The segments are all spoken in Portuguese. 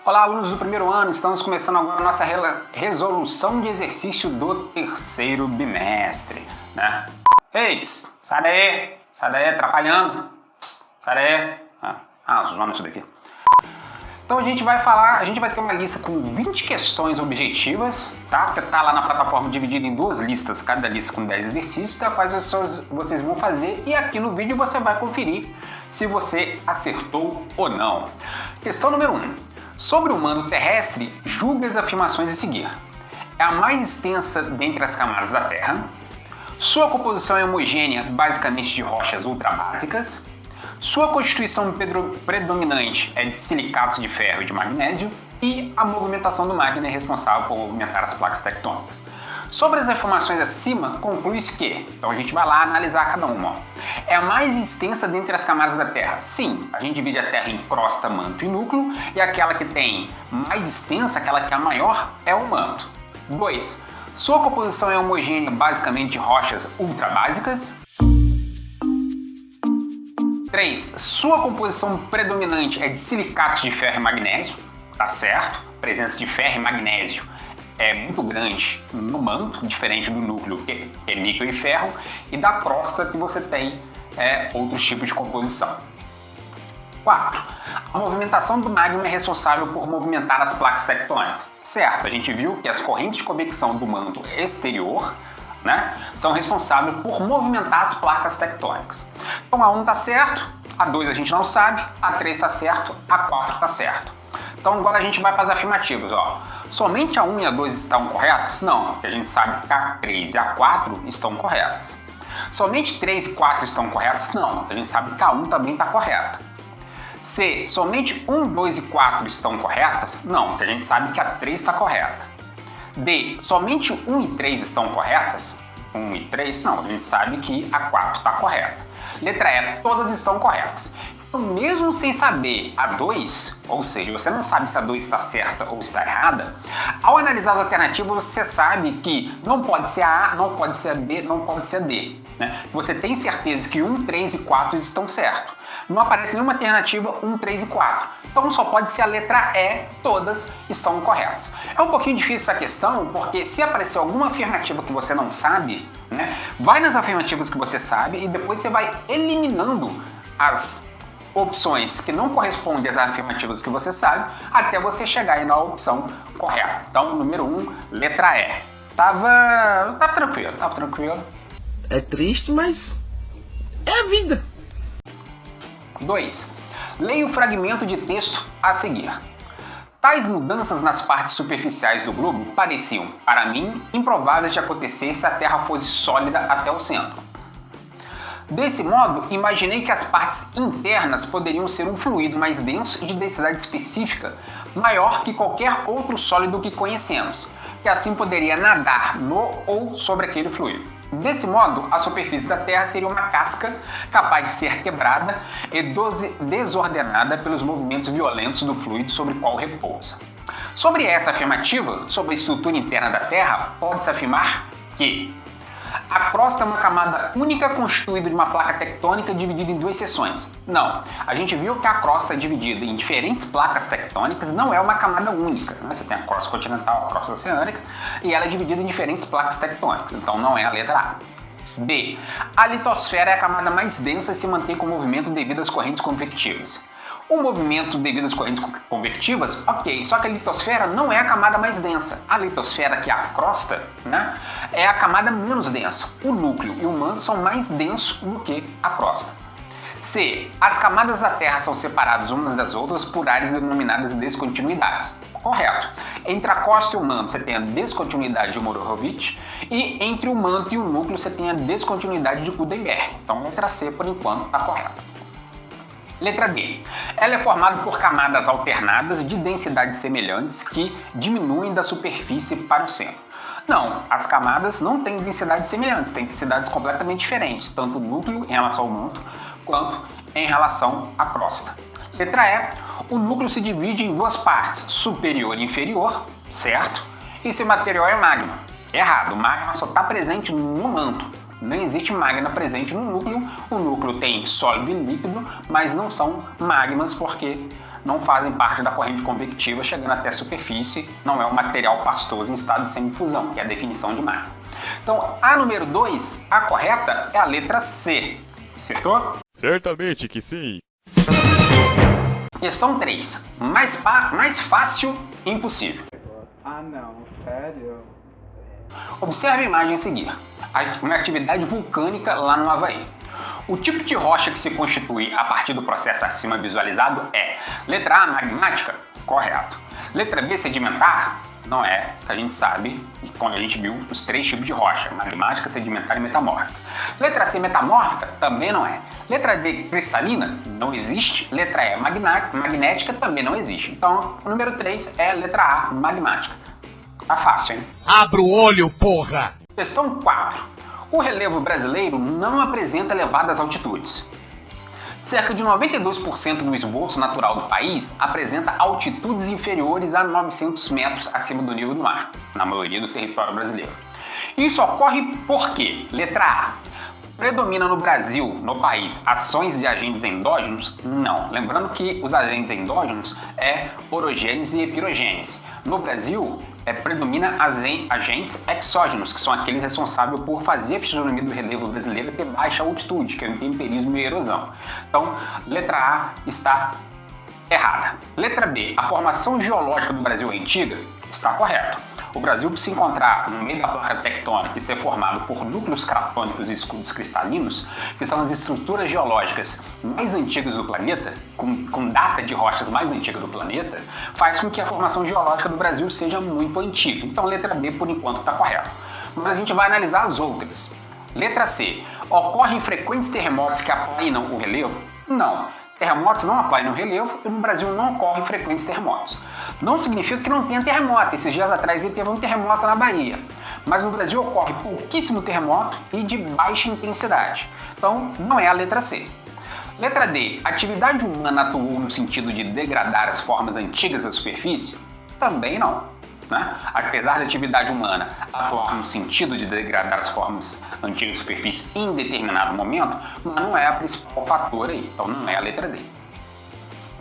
Olá, alunos do primeiro ano, estamos começando agora a nossa resolução de exercício do terceiro bimestre, né? Ei, sai daí, atrapalhando, sai daí. Zona isso daqui. Então a gente vai ter uma lista com 20 questões objetivas, tá? Que tá lá na plataforma dividida em duas listas, cada lista com 10 exercícios, das quais vocês vão fazer, e aqui no vídeo você vai conferir se você acertou ou não. Questão número 1. Sobre o manto terrestre, julgue as afirmações a seguir. É a mais extensa dentre as camadas da Terra. Sua composição é homogênea, basicamente de rochas ultrabásicas. Sua constituição predominante é de silicatos de ferro e de magnésio. E a movimentação do magma é responsável por movimentar as placas tectônicas. Sobre as informações acima, conclui-se que, então a gente vai lá analisar cada uma. É a mais extensa dentre as camadas da Terra. Sim, a gente divide a Terra em crosta, manto e núcleo, e aquela que tem mais extensa, aquela que é a maior, é o manto. 2. Sua composição é homogênea, basicamente de rochas ultrabásicas. 3. Sua composição predominante é de silicatos de ferro e magnésio. Tá certo? A presença de ferro e magnésio é muito grande no manto, diferente do núcleo, que é níquel e ferro, e da crosta, que você tem outros tipos de composição. 4. A movimentação do magma é responsável por movimentar as placas tectônicas. Certo, a gente viu que as correntes de convecção do manto exterior, né, são responsáveis por movimentar as placas tectônicas. Então a 1 está certo, a 2 a gente não sabe, a 3 está certo, a 4 está certo. Então agora a gente vai para as afirmativas. Somente a 1 e a 2 estão corretas? Não, porque a gente sabe que a 3 e a 4 estão corretas. Somente 3 e 4 estão corretas? Não, a gente sabe que a 1 também está correta. C. Somente 1, 2 e 4 estão corretas? Não, porque a gente sabe que a 3 está correta. D. Somente 1 e 3 estão corretas? 1 e 3? Não, a gente sabe que a 4 está correta. Letra E. Todas estão corretas. Então, mesmo sem saber a 2, ou seja, você não sabe se a 2 está certa ou está errada, ao analisar as alternativas você sabe que não pode ser a A, não pode ser a B, não pode ser a D. Né? Você tem certeza que 1, 3 e 4 estão certos. Não aparece nenhuma alternativa 1, 3 e 4. Então só pode ser a letra E, todas estão corretas. É um pouquinho difícil essa questão, porque se aparecer alguma afirmativa que você não sabe, né, vai nas afirmativas que você sabe e depois você vai eliminando as opções que não correspondem às afirmativas que você sabe, até você chegar aí na opção correta. Então, número 1, letra E. Tava tranquilo. É triste, mas é a vida. 2. Leia o fragmento de texto a seguir. Tais mudanças nas partes superficiais do globo pareciam, para mim, improváveis de acontecer se a Terra fosse sólida até o centro. Desse modo, imaginei que as partes internas poderiam ser um fluido mais denso e de densidade específica maior que qualquer outro sólido que conhecemos, que assim poderia nadar no ou sobre aquele fluido. Desse modo, a superfície da Terra seria uma casca capaz de ser quebrada e desordenada pelos movimentos violentos do fluido sobre o qual repousa. Sobre essa afirmativa, sobre a estrutura interna da Terra, pode-se afirmar que a crosta é uma camada única constituída de uma placa tectônica dividida em duas seções. Não, a gente viu que a crosta é dividida em diferentes placas tectônicas, não é uma camada única. Né? Você tem a crosta continental, a crosta oceânica, e ela é dividida em diferentes placas tectônicas, então não é a letra A. B. A litosfera é a camada mais densa e se mantém com movimento devido às correntes convectivas. O movimento devido às correntes convectivas, ok, só que a litosfera não é a camada mais densa. A litosfera, que é a crosta, né, é a camada menos densa. O núcleo e o manto são mais densos do que a crosta. C. As camadas da Terra são separadas umas das outras por áreas denominadas descontinuidades. Correto. Entre a crosta e o manto você tem a descontinuidade de Morohovitch e entre o manto e o núcleo você tem a descontinuidade de Gutenberg. Então, letra C, por enquanto, está correta. Letra D. Ela é formada por camadas alternadas de densidades semelhantes que diminuem da superfície para o centro. Não, as camadas não têm densidades semelhantes, têm densidades completamente diferentes, tanto o núcleo em relação ao manto, quanto em relação à crosta. Letra E. O núcleo se divide em duas partes, superior e inferior, certo? E seu material é magma. Errado, o magma só está presente no manto. nem existe magma presente no núcleo. O núcleo tem sólido e líquido, mas não são magmas porque não fazem parte da corrente convectiva chegando até a superfície, não é um material pastoso em estado de semifusão, que é a definição de magma. Então, a número 2, a correta é a letra C. Acertou? Certamente que sim. Questão 3. Mais fácil impossível. Ah não, sério? Observe a imagem a seguir. Uma atividade vulcânica lá no Havaí. O tipo de rocha que se constitui a partir do processo acima visualizado é: letra A, magmática? Correto. Letra B, sedimentar? Não é, que a gente sabe, quando a gente viu os 3 tipos de rocha: magmática, sedimentar e metamórfica. Letra C, metamórfica? Também não é. Letra D, cristalina? Não existe. Letra E, magnética? Também não existe. Então, o número 3 é a letra A, magmática. Tá fácil, hein? Abra o olho, porra! Questão 4. O relevo brasileiro não apresenta elevadas altitudes. Cerca de 92% do esboço natural do país apresenta altitudes inferiores a 900 metros acima do nível do mar, na maioria do território brasileiro. Isso ocorre porque, letra A, predomina no Brasil, no país, ações de agentes endógenos? Não. Lembrando que os agentes endógenos é orogênese e epirogênese. No Brasil, predomina agentes exógenos, que são aqueles responsáveis por fazer a fisionomia do relevo brasileiro ter baixa altitude, que é o intemperismo e a erosão. Então, letra A está errada. Letra B, a formação geológica do Brasil é antiga? Está correto. O Brasil, por se encontrar no meio da placa tectônica e ser formado por núcleos cratônicos e escudos cristalinos, que são as estruturas geológicas mais antigas do planeta, com data de rochas mais antiga do planeta, faz com que a formação geológica do Brasil seja muito antiga. Então, letra B, por enquanto, está correta. Mas a gente vai analisar as outras. Letra C, ocorrem frequentes terremotos que aplanam o relevo? Não. Terremotos não aplanam no relevo e no Brasil não ocorrem frequentes terremotos. Não significa que não tenha terremoto. Esses dias atrás teve um terremoto na Bahia. Mas no Brasil ocorre pouquíssimo terremoto e de baixa intensidade. Então, não é a letra C. Letra D. A atividade humana atuou no sentido de degradar as formas antigas da superfície? Também não. Né? Apesar da atividade humana atuar no sentido de degradar as formas antigas da superfície em determinado momento, mas não é o principal fator aí, então não é a letra D.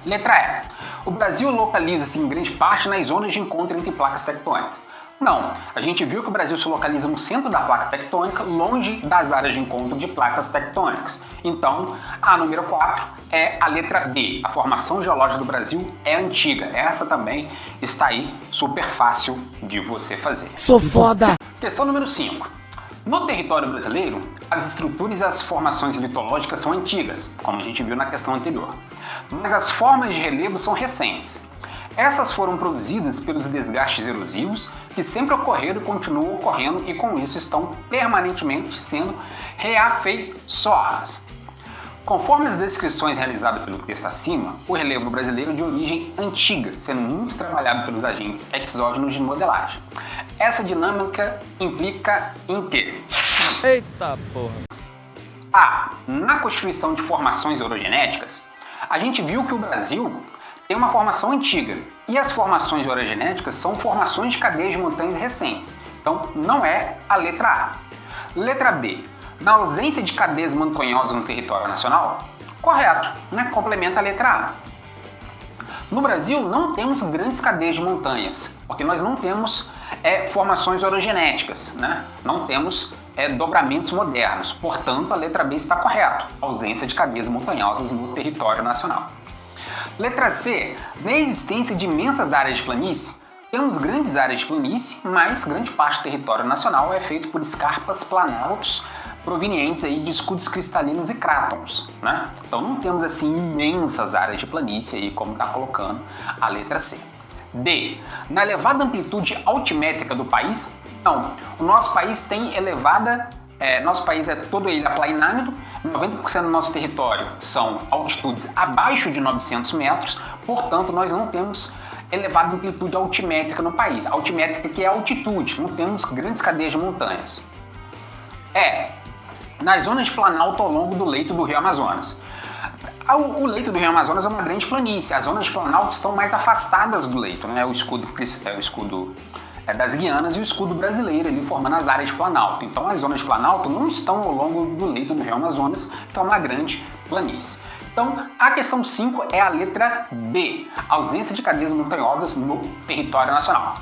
Letra E. O Brasil localiza-se em grande parte nas zonas de encontro entre placas tectônicas. Não, a gente viu que o Brasil se localiza no centro da placa tectônica, longe das áreas de encontro de placas tectônicas. Então, a número 4 é a letra B. A formação geológica do Brasil é antiga. Essa também está aí, super fácil de você fazer. Sou foda! Questão número 5. No território brasileiro, as estruturas e as formações litológicas são antigas, como a gente viu na questão anterior. Mas as formas de relevo são recentes. Essas foram produzidas pelos desgastes erosivos que sempre ocorreram e continuam ocorrendo e com isso estão permanentemente sendo reafeiçoadas. Conforme as descrições realizadas pelo texto acima, o relevo brasileiro é de origem antiga, sendo muito trabalhado pelos agentes exógenos de modelagem. Essa dinâmica implica em quê? Eita porra! A. Na constituição de formações orogenéticas, a gente viu que o Brasil tem uma formação antiga e as formações orogenéticas são formações de cadeias de montanhas recentes. Então, não é a letra A. Letra B. Na ausência de cadeias montanhosas no território nacional? Correto, né? Complementa a letra A. No Brasil, não temos grandes cadeias de montanhas, porque nós não temos formações orogenéticas, né? Não temos dobramentos modernos. Portanto, a letra B está correta. Ausência de cadeias montanhosas no território nacional. Letra C. Na existência de imensas áreas de planície, temos grandes áreas de planície, mas grande parte do território nacional é feito por escarpas planaltos provenientes aí de escudos cristalinos e crátons, né? Então não temos assim imensas áreas de planície aí como está colocando a letra C. D. Na elevada amplitude altimétrica do país? Não. O nosso país tem elevada... nosso país é todo ele aplainado, 90% do nosso território são altitudes abaixo de 900 metros, portanto nós não temos elevada amplitude altimétrica no país. Altimétrica que é altitude, não temos grandes cadeias de montanhas. Nas zonas de planalto ao longo do leito do rio Amazonas. O leito do rio Amazonas é uma grande planície, as zonas de planalto estão mais afastadas do leito, né? O escudo é das Guianas e o escudo brasileiro ali formando as áreas de planalto. Então as zonas de planalto não estão ao longo do leito do Rio Amazonas, que é uma grande planície. Então a questão 5 é a letra B, ausência de cadeias montanhosas no território nacional.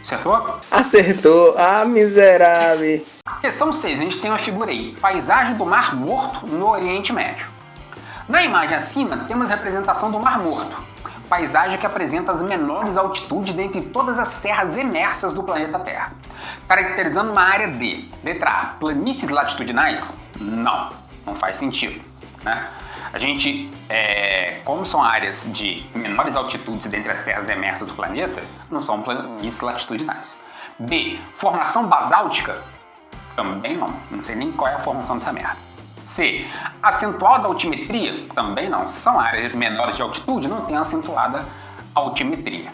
Acertou? Acertou. Ah, miserável. Questão 6, a gente tem uma figura aí, paisagem do Mar Morto no Oriente Médio. Na imagem acima temos a representação do Mar Morto, paisagem que apresenta as menores altitudes dentre todas as terras emersas do planeta Terra, caracterizando uma área de, letra A, planícies latitudinais? Não faz sentido, né? A gente, como são áreas de menores altitudes dentre as terras emersas do planeta, não são planícies latitudinais. B, formação basáltica? Também não sei nem qual é a formação dessa merda. C, acentuada altimetria? Também não, se são áreas menores de altitude, não tem acentuada altimetria.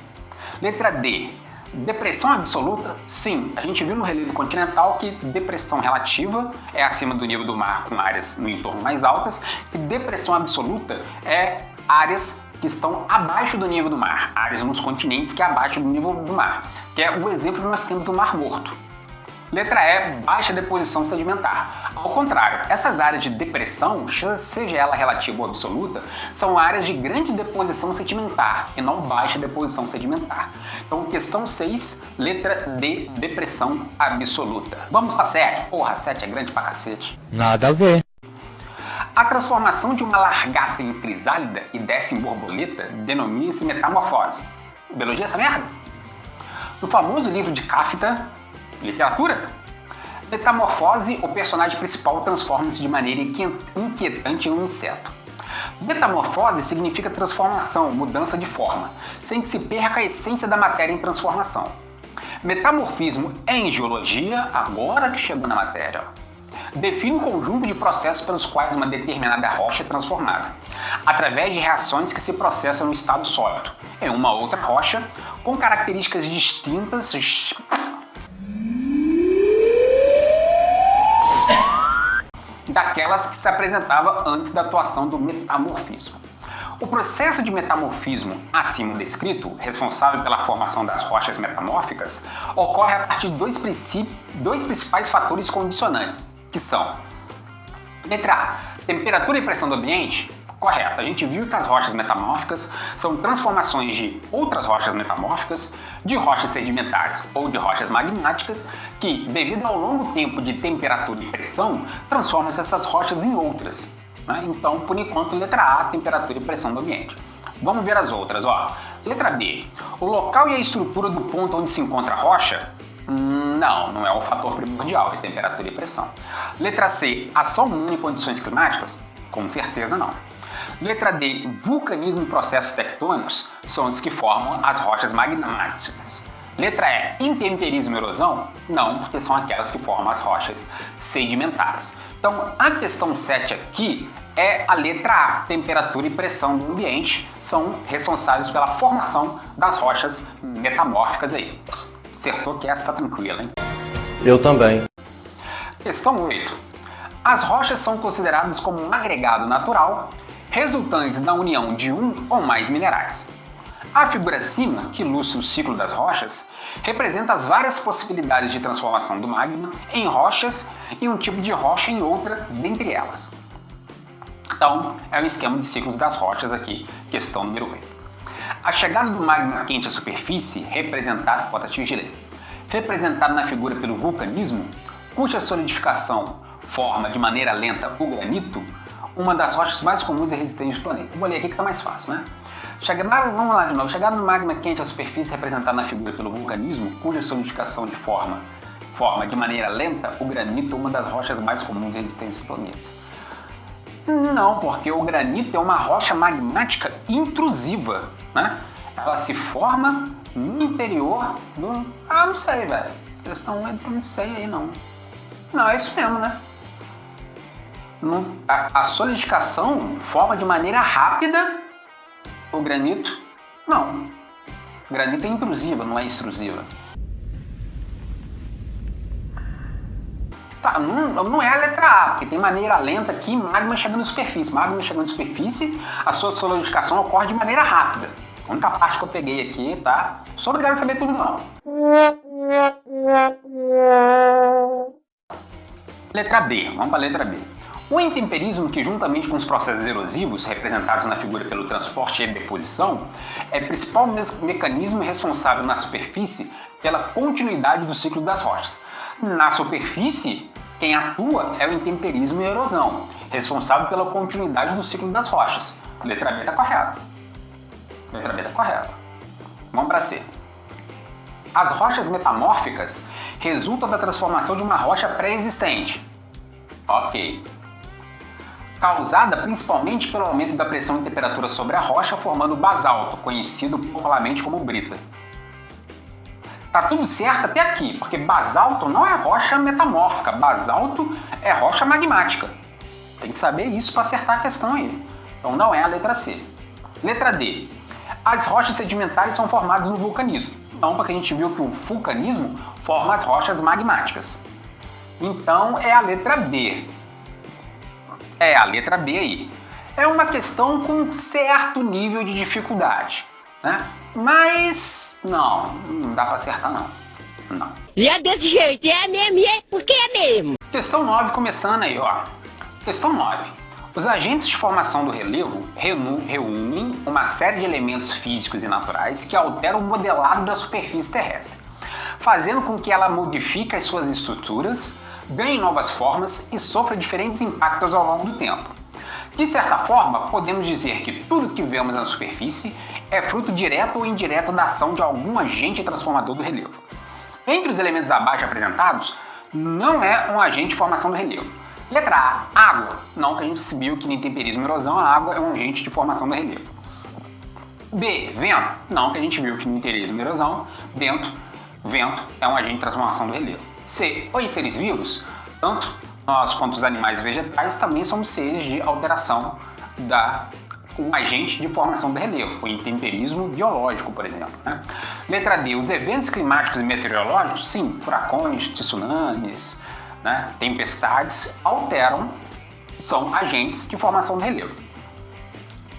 Letra D, depressão absoluta? Sim, a gente viu no relevo continental que depressão relativa é acima do nível do mar com áreas no entorno mais altas, e depressão absoluta é áreas que estão abaixo do nível do mar, áreas nos continentes que é abaixo do nível do mar, que é o exemplo que nós temos do Mar Morto. Letra E, baixa deposição sedimentar. Ao contrário, essas áreas de depressão, seja ela relativa ou absoluta, são áreas de grande deposição sedimentar e não baixa deposição sedimentar. Então, questão 6, letra D, depressão absoluta. Vamos para 7? Porra, 7 é grande pra cacete. Nada a ver. A transformação de uma largata em crisálida e dessa em borboleta denomina-se metamorfose. Biologia essa merda? No famoso livro de Kafka, literatura, metamorfose, o personagem principal transforma-se de maneira inquietante em um inseto. Metamorfose significa transformação, mudança de forma, sem que se perca a essência da matéria em transformação. Metamorfismo em geologia, agora que chegou na matéria, define um conjunto de processos pelos quais uma determinada rocha é transformada, através de reações que se processam no estado sólido, em uma outra rocha, com características distintas daquelas que se apresentava antes da atuação do metamorfismo. O processo de metamorfismo acima descrito, responsável pela formação das rochas metamórficas, ocorre a partir de dois principais fatores condicionantes, que são: letra A, temperatura e pressão do ambiente. Correto, a gente viu que as rochas metamórficas são transformações de outras rochas metamórficas, de rochas sedimentares ou de rochas magmáticas, que, devido ao longo tempo de temperatura e pressão, transformam essas rochas em outras, né? Então, por enquanto, letra A, temperatura e pressão do ambiente. Vamos ver as outras, ó. Letra B, o local e a estrutura do ponto onde se encontra a rocha? Não é o fator primordial, é temperatura e pressão. Letra C, ação humana em condições climáticas? Com certeza não. Letra D, vulcanismo e processos tectônicos são os que formam as rochas magmáticas. Letra E, intemperismo e erosão? Não, porque são aquelas que formam as rochas sedimentares. Então, a questão 7 aqui é a letra A, temperatura e pressão do ambiente, são responsáveis pela formação das rochas metamórficas aí. Acertou que essa tá tranquila, hein? Eu também. Questão 8. As rochas são consideradas como um agregado natural resultantes da união de um ou mais minerais. A figura acima, que ilustra o ciclo das rochas, representa as várias possibilidades de transformação do magma em rochas e um tipo de rocha em outra dentre elas. Então, é um esquema de ciclos das rochas aqui, questão número 8. A chegada do magma quente à superfície, representada na figura pelo vulcanismo, cuja solidificação forma de maneira lenta o granito, uma das rochas mais comuns e resistentes do planeta. Vou ler aqui que está mais fácil, né? Vamos lá de novo. Chegada do magma quente à superfície, representada na figura pelo vulcanismo, cuja solidificação de forma de maneira lenta o granito, uma das rochas mais comuns e resistentes do planeta. Não, porque o granito é uma rocha magmática intrusiva, né? Ela se forma no interior do... não sei, velho. Questão 8, não sei aí, não. Não, é isso mesmo, né? A solidificação forma de maneira rápida o granito? Não. O granito é intrusiva, não é extrusiva. Tá, não é a letra A, porque tem maneira lenta aqui, magma chegando na superfície. Magma chegando na superfície, a sua solidificação ocorre de maneira rápida. A única parte que eu peguei aqui, tá? Sou obrigado a saber tudo não. Letra B, vamos para a letra B. O intemperismo, que juntamente com os processos erosivos, representados na figura pelo transporte e deposição, é o principal mecanismo responsável na superfície pela continuidade do ciclo das rochas. Na superfície, quem atua é o intemperismo e a erosão, responsável pela continuidade do ciclo das rochas. Letra B está correta. Letra B está correta. Vamos para C. As rochas metamórficas resultam da transformação de uma rocha pré-existente. Ok. Causada principalmente pelo aumento da pressão e temperatura sobre a rocha, formando basalto, conhecido popularmente como brita. Tá tudo certo até aqui, porque basalto não é rocha metamórfica, basalto é rocha magmática. Tem que saber isso para acertar a questão aí. Então não é a letra C. Letra D. As rochas sedimentares são formadas no vulcanismo. Não, porque a gente viu que o vulcanismo forma as rochas magmáticas. Então é a letra B. É a letra B aí. É uma questão com um certo nível de dificuldade, né? Mas não dá para acertar não. E é desse jeito, é mesmo, é porque é mesmo. Questão 9 começando aí, ó. Questão 9. Os agentes de formação do relevo reúnem uma série de elementos físicos e naturais que alteram o modelado da superfície terrestre, fazendo com que ela modifique as suas estruturas, ganhe novas formas e sofra diferentes impactos ao longo do tempo. De certa forma, podemos dizer que tudo que vemos na superfície é fruto direto ou indireto da ação de algum agente transformador do relevo. Entre os elementos abaixo apresentados, não é um agente de formação do relevo. Letra A, água. Não, que a gente viu que no intemperismo e erosão a água é um agente de formação do relevo. B, vento. Não, que a gente viu que no intemperismo e erosão, vento é um agente de transformação do relevo. C, os seres vivos, tanto nós quanto os animais vegetais também somos seres de alteração um agente de formação do relevo, o intemperismo biológico, por exemplo, né? Letra D, os eventos climáticos e meteorológicos, sim, furacões, tsunamis, né, tempestades, são agentes de formação do relevo.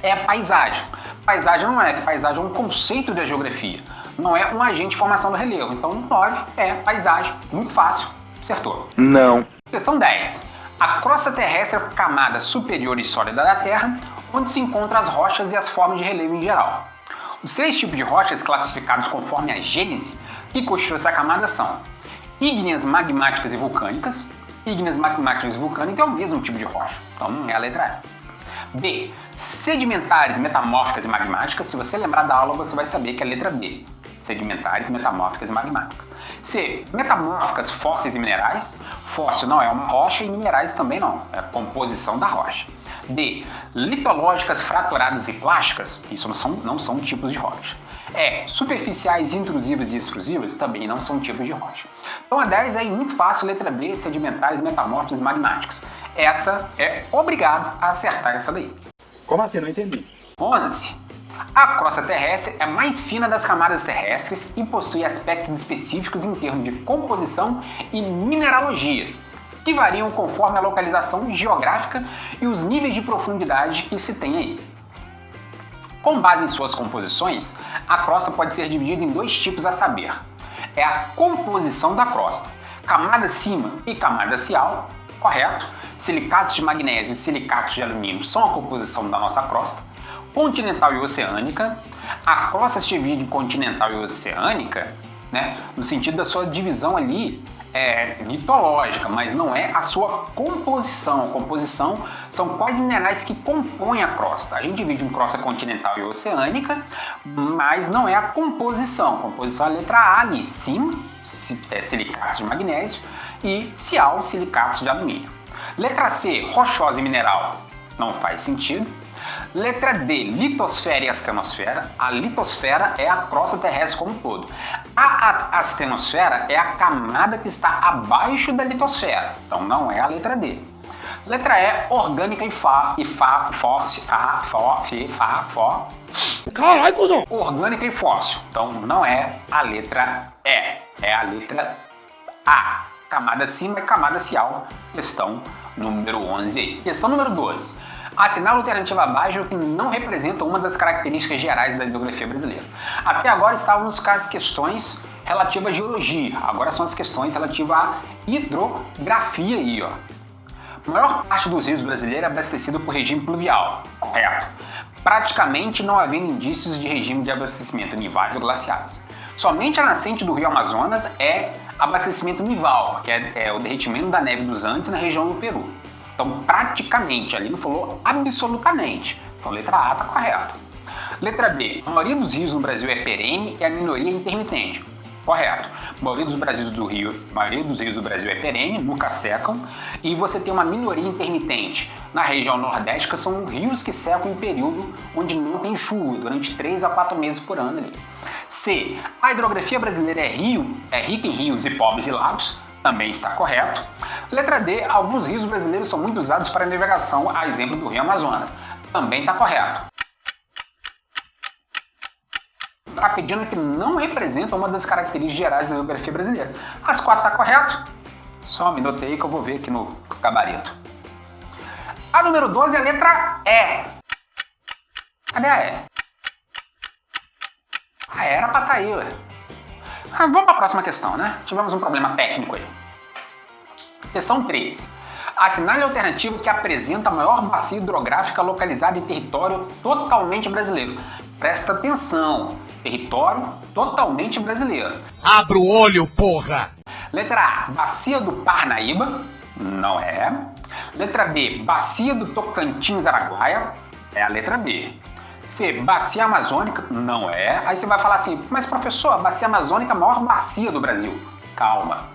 É a paisagem. Paisagem não é, paisagem é um conceito da geografia, não é um agente de formação do relevo. Então, 9 é paisagem, muito fácil, acertou. Não. Questão 10. A crosta terrestre é a camada superior e sólida da Terra, onde se encontram as rochas e as formas de relevo em geral. Os 3 tipos de rochas classificados conforme a gênese que constituem essa camada são ígneas magmáticas e vulcânicas. Ígneas magmáticas e vulcânicas é o mesmo tipo de rocha, então é a letra E. B. Sedimentares, metamórficas e magmáticas. Se você lembrar da aula, você vai saber que é a letra B. Sedimentares, metamórficas e magmáticas. C. Metamórficas, fósseis e minerais. Fóssil não é uma rocha e minerais também não, é a composição da rocha. D. Litológicas, fraturadas e plásticas. Isso não são tipos de rocha. E. Superficiais, intrusivas e extrusivas também não são tipos de rocha. Então a 10 é muito fácil, letra B, sedimentares, metamórficas e magmáticas. Essa é obrigado a acertar essa daí. Como assim? Não entendi. 11. A crosta terrestre é a mais fina das camadas terrestres e possui aspectos específicos em termos de composição e mineralogia, que variam conforme a localização geográfica e os níveis de profundidade que se tem aí. Com base em suas composições, a crosta pode ser dividida em 2 tipos a saber. É a composição da crosta, camada cima e camada cial, correto? Silicatos de magnésio e silicatos de alumínio são a composição da nossa crosta. Continental e oceânica. A crosta se divide em continental e oceânica, né, no sentido da sua divisão ali litológica, mas não é a sua composição. A composição são quais minerais que compõem a crosta. A gente divide em crosta continental e oceânica, mas não é a composição. A composição é a letra A ali, cima, silicatos de magnésio, e cial, silicatos de alumínio. Letra C, rochosa e mineral, não faz sentido. Letra D, litosfera e astenosfera. A litosfera é a crosta terrestre como um todo. A astenosfera é a camada que está abaixo da litosfera, então não é a letra D. Letra E, orgânica e fóssil. Caralho, cuzão! Orgânica e fóssil, então não é a letra E, é a letra A. Camada cima e camada cial, questão número 11 aí. Questão número 12. Assinala a alternativa abaixo que não representa uma das características gerais da hidrografia brasileira. Até agora estávamos com as questões relativas à geologia, agora são as questões relativas à hidrografia aí, ó. A maior parte dos rios brasileiros é abastecida por regime pluvial, correto. Praticamente não havendo indícios de regime de abastecimento nivados ou glaciares. Somente a nascente do rio Amazonas é abastecimento nival, que é o derretimento da neve dos Andes na região do Peru. Então, praticamente, ali não falou absolutamente. Então, letra A está correta. Letra B, a maioria dos rios no Brasil é perene e a minoria é intermitente. Correto. A maioria dos rios do Brasil é perene, nunca secam, e você tem uma minoria intermitente na região nordeste, que são rios que secam em período onde não tem chuva, durante 3 a 4 meses por ano ali. C, a hidrografia brasileira é rica em rios e pobres em lagos, também está correto. Letra D, alguns rios brasileiros são muito usados para navegação, a exemplo do rio Amazonas, também está correto. Está pedindo que não representa uma das características gerais da hidrografia brasileira. As 4 está correto? Só um minuto aí que eu vou ver aqui no gabarito. A número 12 é a letra E. Cadê a E? A E era para estar aí, ué. Vamos para a próxima questão, né? Tivemos um problema técnico aí. Questão 13. Assinale a alternativa que apresenta a maior bacia hidrográfica localizada em território totalmente brasileiro. Presta atenção. Território totalmente brasileiro. Abra o olho, porra! Letra A, Bacia do Parnaíba, não é. Letra B, Bacia do Tocantins-Araguaia, é a letra B. C, Bacia Amazônica, não é. Aí você vai falar assim, mas professor, a Bacia Amazônica é a maior bacia do Brasil. Calma.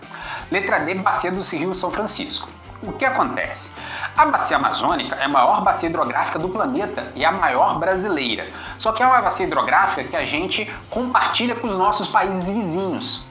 Letra D, Bacia do Rio São Francisco. O que acontece? A Bacia Amazônica é a maior bacia hidrográfica do planeta e a maior brasileira. Só que é uma bacia hidrográfica que a gente compartilha com os nossos países vizinhos.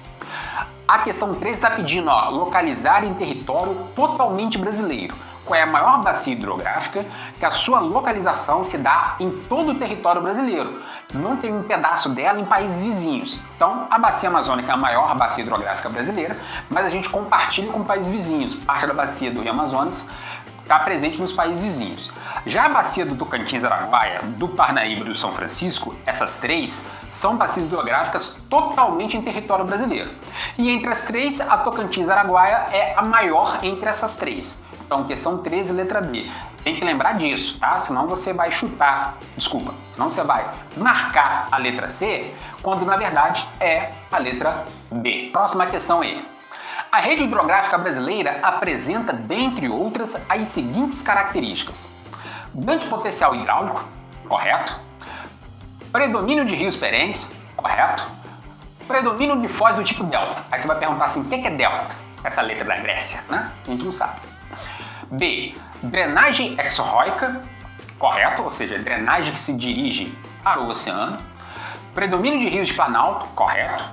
A questão 13 está pedindo, ó, localizar em território totalmente brasileiro. Qual é a maior bacia hidrográfica que a sua localização se dá em todo o território brasileiro. Não tem um pedaço dela em países vizinhos. Então, a Bacia Amazônica é a maior bacia hidrográfica brasileira, mas a gente compartilha com países vizinhos. Parte da bacia do Rio Amazonas está presente nos países vizinhos. Já a bacia do Tocantins-Araguaia, do Parnaíba e do São Francisco, essas 3 são bacias hidrográficas totalmente em território brasileiro. E entre as 3, a Tocantins-Araguaia é a maior entre essas 3. Então, questão 13, letra B. Tem que lembrar disso, tá? Senão você vai senão você vai marcar a letra C, quando na verdade é a letra B. Próxima questão aí. A rede hidrográfica brasileira apresenta, dentre outras, as seguintes características. Grande potencial hidráulico, correto. Predomínio de rios perenes, correto. Predomínio de foz do tipo delta. Aí você vai perguntar assim, o que é delta? Essa letra da Grécia, né? A gente não sabe. B. Drenagem exorroica, correto, ou seja, drenagem que se dirige para o oceano. Predomínio de rios de planalto, correto.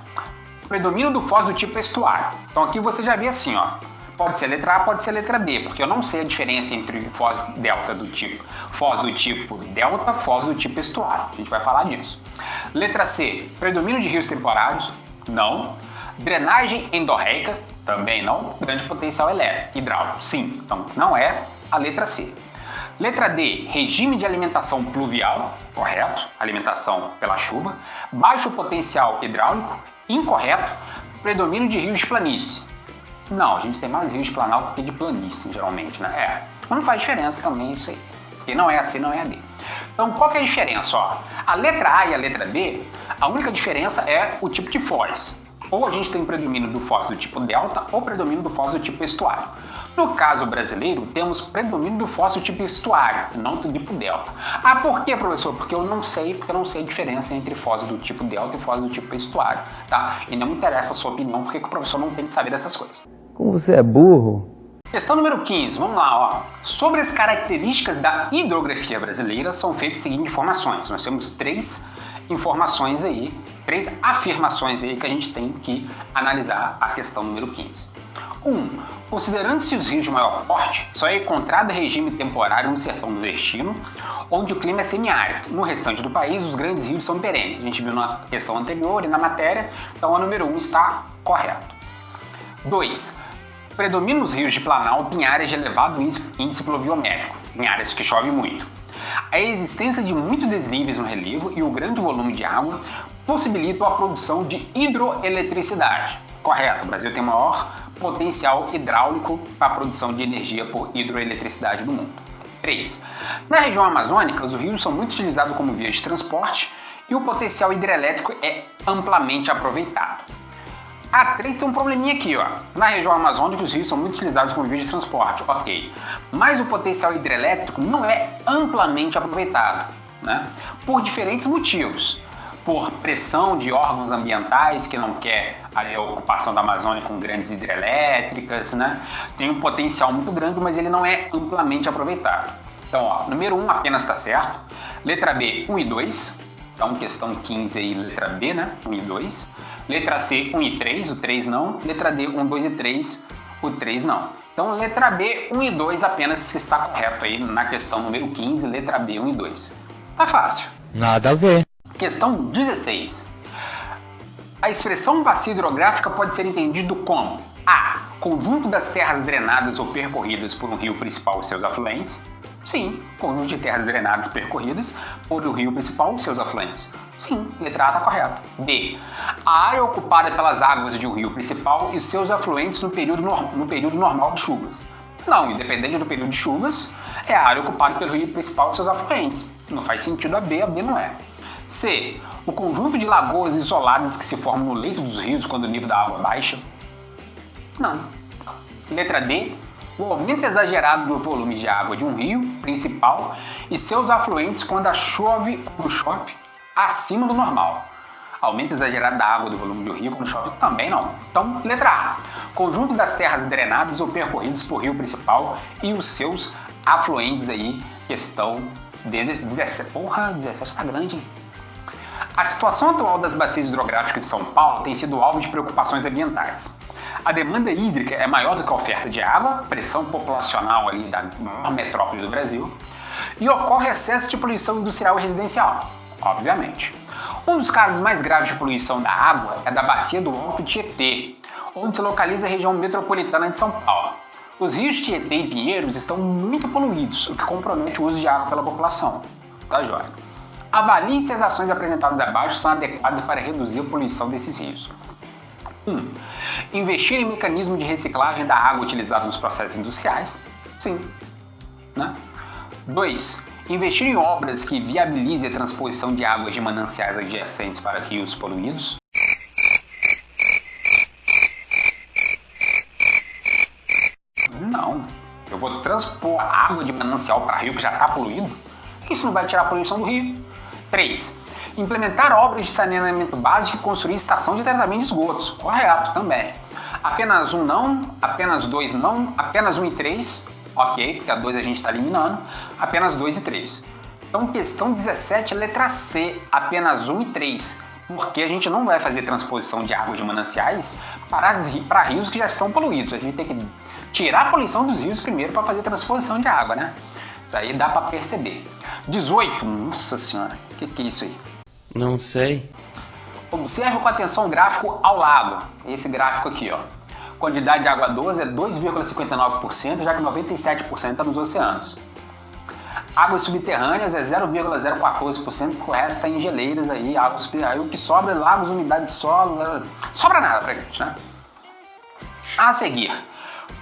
Predomínio do foz do tipo estuário. Então aqui você já vê assim, ó, pode ser letra A, pode ser letra B, porque eu não sei a diferença entre foz delta do tipo delta, foz do tipo estuário. A gente vai falar disso. Letra C. Predomínio de rios temporários, não. Drenagem endorreica, também não. Grande potencial hidráulico, sim. Então não é a letra C. Letra D, regime de alimentação pluvial, correto. Alimentação pela chuva. Baixo potencial hidráulico, incorreto. Predomínio de rios de planície. Não, a gente tem mais rios de planalto que de planície, geralmente, né? Mas não faz diferença também isso aí. Porque não é a C, não é a D. Então qual que é a diferença? Ó? A letra A e a letra B, a única diferença é o tipo de foz. Ou a gente tem predomínio do foz do tipo delta ou predomínio do foz do tipo estuário. No caso brasileiro, temos predomínio do foz do tipo estuário, não do tipo delta. Ah, por quê, professor? Porque eu não sei a diferença entre foz do tipo delta e foz do tipo estuário, tá? E não me interessa a sua opinião, porque o professor não tem que saber dessas coisas. Como você é burro. Questão número 15, vamos lá, ó. Sobre as características da hidrografia brasileira são feitas as seguintes informações. Nós temos 3 informações aí, 3 afirmações aí que a gente tem que analisar a questão número 15. 1. Considerando-se os rios de maior porte, só é encontrado regime temporário no sertão nordestino, onde o clima é semiárido. No restante do país, os grandes rios são perenes. A gente viu na questão anterior e na matéria, então a número 1 está correto. 2. Predomina os rios de planalto em áreas de elevado índice pluviométrico. em áreas que chove muito. A existência de muitos desníveis no relevo e o grande volume de água possibilitam a produção de hidroeletricidade. Correto, o Brasil tem o maior potencial hidráulico para a produção de energia por hidroeletricidade do mundo. 3. Na região amazônica, os rios são muito utilizados como vias de transporte e o potencial hidrelétrico é amplamente aproveitado. A 3 tem um probleminha aqui, ó. Na região amazônica, os rios são muito utilizados como vias de transporte, ok. Mas o potencial hidrelétrico não é amplamente aproveitado, né? Por diferentes motivos. Por pressão de órgãos ambientais que não quer a ocupação da Amazônia com grandes hidrelétricas, né? Tem um potencial muito grande, mas ele não é amplamente aproveitado. Então, ó, número 1 apenas está certo. Letra B, 1 e 2. Então, questão 15 aí, letra B, né? 1 e 2. Letra C, 1 e 3, o 3 não. Letra D, 1, 2 e 3, o 3 não. Então, letra B, 1 e 2 apenas está correto aí na questão número 15, letra B, 1 e 2. Tá fácil. Nada a ver. Questão 16. A expressão bacia hidrográfica pode ser entendido como A. Conjunto das terras drenadas ou percorridas por um rio principal e seus afluentes. Sim, conjunto de terras drenadas percorridas por um rio principal e seus afluentes. Sim, letra A está correta. B. A área ocupada pelas águas de um rio principal e seus afluentes no período normal de chuvas. Não, independente do período de chuvas, é a área ocupada pelo rio principal e seus afluentes. Não faz sentido a B não é. C. O conjunto de lagoas isoladas que se formam no leito dos rios quando o nível da água baixa. Não. Letra D. O aumento exagerado do volume de água de um rio principal e seus afluentes quando chove acima do normal. Aumento exagerado da água do volume do rio quando chove também não. Então, letra A. Conjunto das terras drenadas ou percorridas por rio principal e os seus afluentes aí, questão 17. Porra, 17 tá grande, hein? A situação atual das bacias hidrográficas de São Paulo tem sido alvo de preocupações ambientais. A demanda hídrica é maior do que a oferta de água, pressão populacional ali da maior metrópole do Brasil, e ocorre excesso de poluição industrial e residencial, obviamente. Um dos casos mais graves de poluição da água é da bacia do Alto Tietê, onde se localiza a região metropolitana de São Paulo. Os rios Tietê e Pinheiros estão muito poluídos, o que compromete o uso de água pela população. Tá joia? Avalie se as ações apresentadas abaixo são adequadas para reduzir a poluição desses rios. 1. Investir em mecanismo de reciclagem da água utilizada nos processos industriais. Sim. Né? 2. Investir em obras que viabilizem a transposição de águas de mananciais adjacentes para rios poluídos. Não. Eu vou transpor água de manancial para rio que já está poluído? Isso não vai tirar a poluição do rio. 3. Implementar obras de saneamento básico e construir estação de tratamento de esgotos. Correto, também. Apenas 1 não, apenas 2 não, apenas 1 e 3. Ok, porque a 2 a gente está eliminando. Apenas 2 e 3. Então, questão 17, letra C, apenas 1 e 3. Porque a gente não vai fazer transposição de água de mananciais para rios que já estão poluídos. A gente tem que tirar a poluição dos rios primeiro para fazer transposição de água, né? Isso aí dá para perceber. 18. Nossa senhora, o que é isso aí? Não sei. Observe com atenção o gráfico ao lado. Esse gráfico aqui, ó. Quantidade de água doce é 2,59%, já que 97% está nos oceanos. Águas subterrâneas é 0,014%, porque o resto está em geleiras aí, águas subterrâneas. O que sobra é lagos, umidade de solo, sobra nada pra gente, né? A seguir,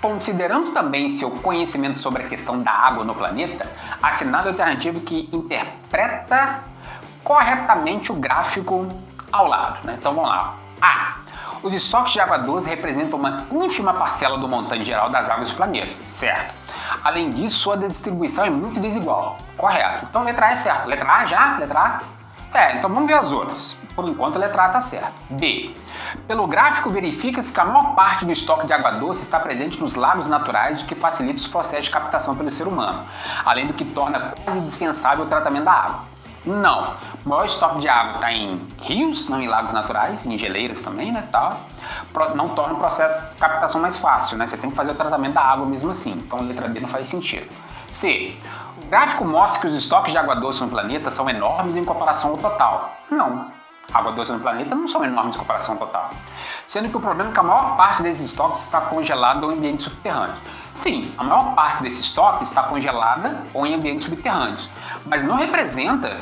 considerando também seu conhecimento sobre a questão da água no planeta, assinale a alternativa que interpreta corretamente o gráfico ao lado, né? Então vamos lá. A. Os estoques de água doce representam uma ínfima parcela do montante geral das águas do planeta, certo? Além disso, sua distribuição é muito desigual, correto? Então letra A é certo. Letra A já? Letra A? Então vamos ver as outras. Por enquanto a letra A está certa. B. Pelo gráfico verifica-se que a maior parte do estoque de água doce está presente nos lagos naturais, o que facilita os processos de captação pelo ser humano, além do que torna quase indispensável o tratamento da água. Não. O maior estoque de água está em rios, não em lagos naturais, em geleiras também, né, tal. Não torna o processo de captação mais fácil, né? Você tem que fazer o tratamento da água mesmo assim. Então a letra B não faz sentido. C. O gráfico mostra que os estoques de água doce no planeta são enormes em comparação ao total. Não. água doce no planeta não são enormes em comparação total. Sendo que o problema é que a maior parte desses estoques está congelada ou em ambientes subterrâneos. Sim, a maior parte desses estoques está congelada ou em ambientes subterrâneos, mas não representa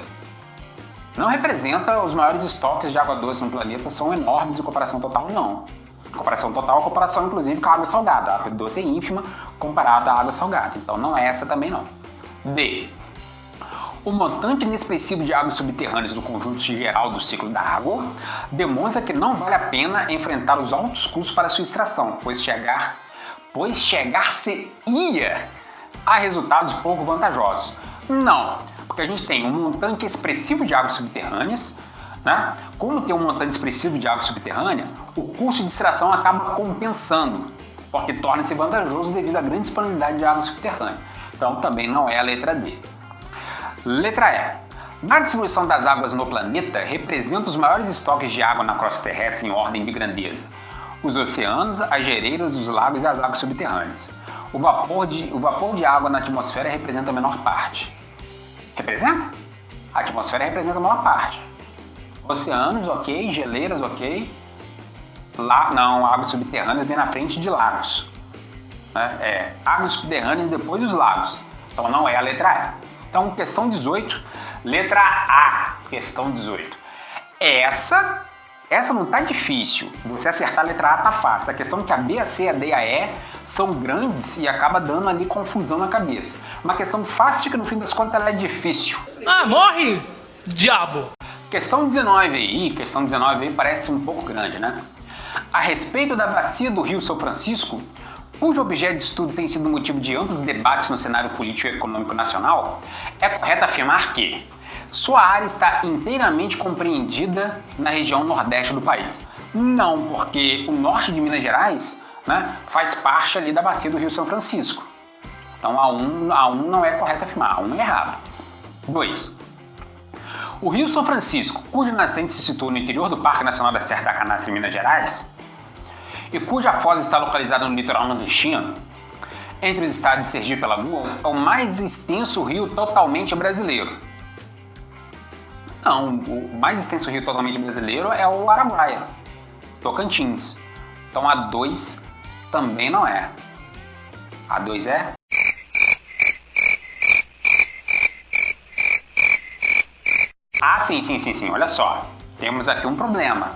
os maiores estoques de água doce no planeta são enormes em comparação total, não. Em comparação total, a comparação inclusive com a água salgada. A água doce é ínfima comparada à água salgada, então não é essa também não. D. O montante inexpressivo de águas subterrâneas no conjunto geral do ciclo da água demonstra que não vale a pena enfrentar os altos custos para sua extração, pois chegar-se-ia a resultados pouco vantajosos. Não, porque a gente tem um montante expressivo de águas subterrâneas, né? Como tem um montante expressivo de água subterrânea, o custo de extração acaba compensando, porque torna-se vantajoso devido à grande disponibilidade de água subterrânea. Então também não é a letra D. Letra E. Na distribuição das águas no planeta, representa os maiores estoques de água na crosta terrestre em ordem de grandeza: os oceanos, as geleiras, os lagos e as águas subterrâneas. O vapor de água na atmosfera representa a menor parte. Representa? A atmosfera representa a maior parte. Oceanos, ok. Geleiras, ok. Lá, não, águas subterrâneas vem na frente de lagos. Águas subterrâneas depois dos lagos. Então não é a letra E. Então, questão 18, letra A, questão 18. Essa não tá difícil. Você acertar a letra A tá fácil. A questão é que a B, a C, a D e a E são grandes e acaba dando ali confusão na cabeça. Uma questão fácil que no fim das contas ela é difícil. Ah, morre, diabo! Questão 19 aí parece um pouco grande, né? A respeito da bacia do Rio São Francisco, cujo objeto de estudo tem sido motivo de amplos debates no cenário político e econômico nacional, é correto afirmar que sua área está inteiramente compreendida na região nordeste do país. Não, porque o norte de Minas Gerais, né, faz parte ali da bacia do Rio São Francisco. Então A1 não é correto afirmar, A1 é errado. 2. O Rio São Francisco, cuja nascente se situa no interior do Parque Nacional da Serra da Canastra em Minas Gerais, e cuja foz está localizada no litoral nordestino, entre os estados de Sergipe e Alagoas, é o mais extenso rio totalmente brasileiro. Não, o mais extenso rio totalmente brasileiro é o Araguaia, Tocantins. Então A2 também não é. A2 é? Ah, sim, olha só. Temos aqui um problema.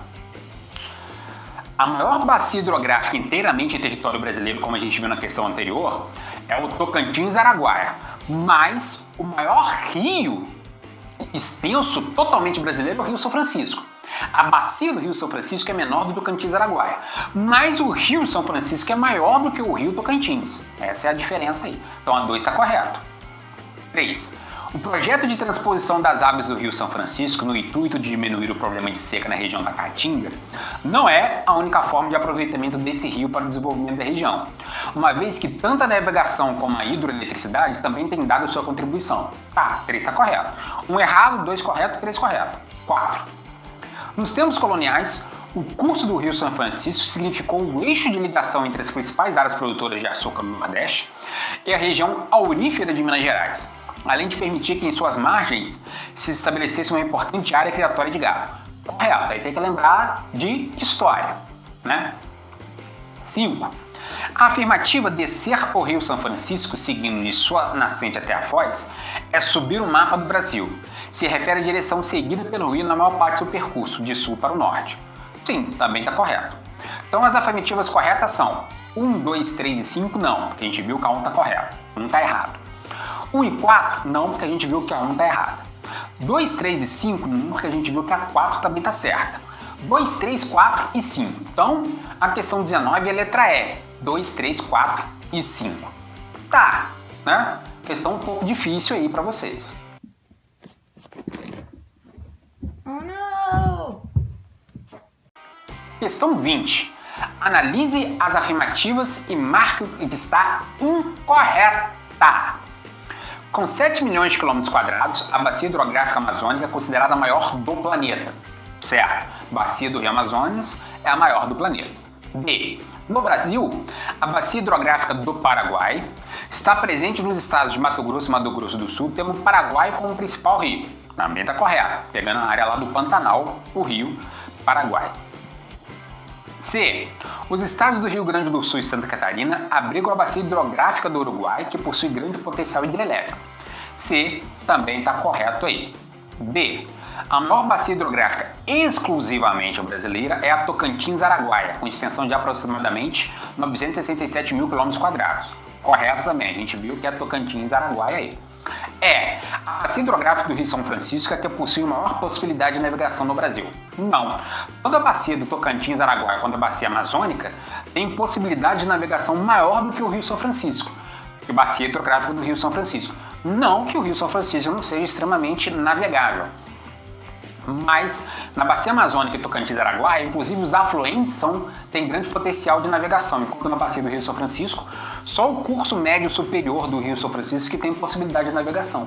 A maior bacia hidrográfica inteiramente em território brasileiro, como a gente viu na questão anterior, é o Tocantins-Araguaia. Mas o maior rio extenso totalmente brasileiro é o Rio São Francisco. A bacia do Rio São Francisco é menor do Tocantins-Araguaia, mas o Rio São Francisco é maior do que o Rio Tocantins. Essa é a diferença aí. Então a 2 está correto. 3. O projeto de transposição das águas do Rio São Francisco no intuito de diminuir o problema de seca na região da Caatinga não é a única forma de aproveitamento desse rio para o desenvolvimento da região, uma vez que tanto a navegação como a hidroeletricidade também têm dado sua contribuição. Tá, 3 está correto. 1 errado, 2 correto, 3 correto. 4. Nos tempos coloniais, o curso do Rio São Francisco significou o eixo de ligação entre as principais áreas produtoras de açúcar no Nordeste e a região aurífera de Minas Gerais, além de permitir que em suas margens se estabelecesse uma importante área criatória de gado. Correto, aí tem que lembrar de história, né? 5. A afirmativa descer o Rio São Francisco, seguindo de sua nascente até a foz, é subir o mapa do Brasil. Se refere à direção seguida pelo rio na maior parte do seu percurso, de sul para o norte. Sim, também está correto. Então as afirmativas corretas são 1, 2, 3 e 5, não, porque a gente viu que a 1 está correto, 1 está errado. 1 e 4, não, porque a gente viu que a 1 está errada. 2, 3 e 5, não, porque a gente viu que a 4 também está certa. 2, 3, 4 e 5. Então, a questão 19 é letra E. 2, 3, 4 e 5. Tá, né? Questão um pouco difícil aí para vocês. Oh, não! Questão 20. Analise as afirmativas e marque o que está incorreta. Com 7 milhões de quilômetros quadrados, a bacia hidrográfica amazônica é considerada a maior do planeta. Certo, bacia do Rio Amazonas é a maior do planeta. B. No Brasil, a bacia hidrográfica do Paraguai está presente nos estados de Mato Grosso e Mato Grosso do Sul, tendo o Paraguai como principal rio. Também está correto, pegando a área lá do Pantanal, o Rio Paraguai. C. Os estados do Rio Grande do Sul e Santa Catarina abrigam a bacia hidrográfica do Uruguai, que possui grande potencial hidrelétrico. C. Também está correto aí. D. A maior bacia hidrográfica exclusivamente brasileira é a Tocantins-Araguaia, com extensão de aproximadamente 967 mil km². Correto também, a gente viu que é a Tocantins-Araguaia aí. É a bacia hidrográfica do Rio São Francisco que possui maior possibilidade de navegação no Brasil. Não. Toda a bacia do Tocantins-Araguaia, quanto a bacia amazônica, tem possibilidade de navegação maior do que o Rio São Francisco, que a bacia hidrográfica do Rio São Francisco. Não que o Rio São Francisco não seja extremamente navegável, mas na bacia amazônica e Tocantins-Araguaia, inclusive os afluentes têm grande potencial de navegação, enquanto na bacia do Rio São Francisco, só o curso médio superior do Rio São Francisco que tem possibilidade de navegação.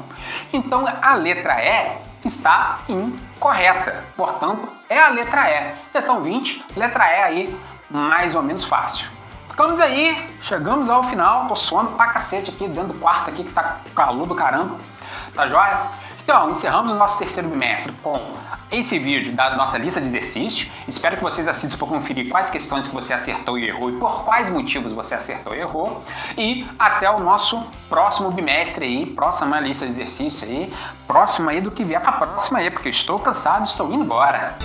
Então a letra E está incorreta, portanto é a letra E. Questão 20, letra E aí, mais ou menos fácil. Ficamos aí, chegamos ao final, tô suando pra cacete aqui dentro do quarto aqui que tá calor do caramba, tá joia? Então, encerramos o nosso terceiro bimestre com esse vídeo da nossa lista de exercícios. Espero que vocês assistam para conferir quais questões que você acertou e errou e por quais motivos você acertou e errou. E até o nosso próximo bimestre aí, próxima lista de exercícios aí, próxima aí do que vier pra próxima aí, porque eu estou cansado e estou indo embora.